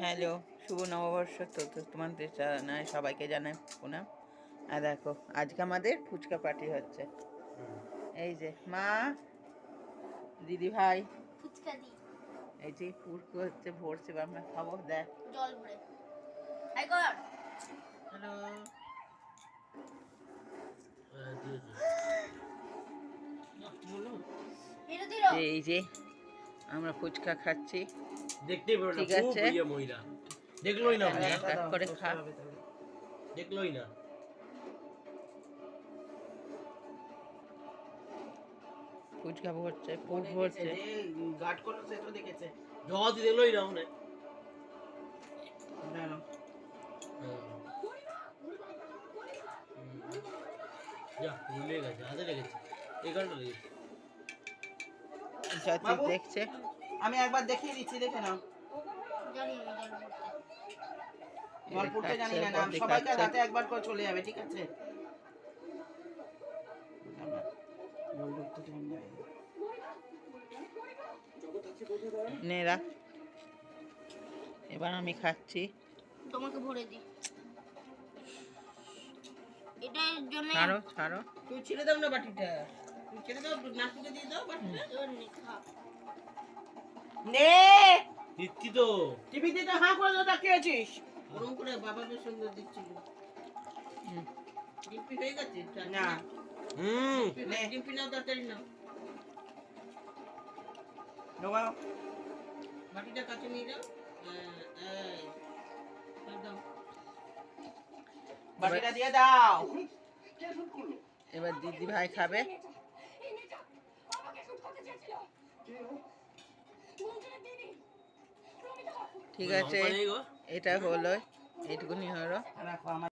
Hello, শুভ নববর্ষ। তো তোমাদের জানাই, সবাইকে জানাই প্রণাম। আর দেখো, আজকে আমাদের ফুচকা পার্টি হচ্ছে। এই যে মা, দিদি ভাই, ফুচকা দি এই যে ফুচকা হচ্ছে, ভরছে, আমরা খাবো। দেখ জল ভরে হাই কর। হ্যালো, এই যে আমরা ফুচকা খাচ্ছি। দেখতেই পারো না, ঠিক খুব আছে, ইয়ে মহিলা দেখলোই না, এক করে খা। দেখলোই না। ফুচকা ভরছে, পুর ভরছে। গার্ড করলো সে তো দেখেছে। জগৎ দেখলোই না মনে জানো যা ভুলে গেছে, হাতে লেগেছে, এই কারণে লেগেছে। চাচি বাবু। দেখছে। আমি একবার দেখিয়ে দিচ্ছি, দেখে নাও। জানি আমি জল ভরতে জল পড়তে জানি না, খাচ্ছে, সবাইকে খাচ্ছে। রাতে একবার করে চলে যাবে, ঠিক আছে? জল ঢুকতে টাইম লাগে। নে রাখ। এবার আমি খাচ্ছি। তোমাকে ভরে দি। এটার জন্য ছাড়ো ছাড়ো। তুই ছেড়ে দাও না বাটিটা, তুই ছেড়ে দাও, নাটুকে দিয়ে দাও বাটিটা। এবার নে খা। নে দিচ্ছি তো। টিভিতে তো হাঁ করে তাকিয়ে আছিস। ওরকম করে বাবা বেশ সুন্দর দিচ্ছিল। হুম। ডিম্পি হয়ে গেছে না? ডিম্পি নাও, তাড়াতাড়ি নাও। ঢোকাও। বাটিটা কাছে নিয়ে যাও। এই, দাও। বাটিটা দিয়ে দাও। এবার দিদি ভাই খাবে। ঠিক আছে, এটা হলো, এইটুকুনি হলো। রাখো আমার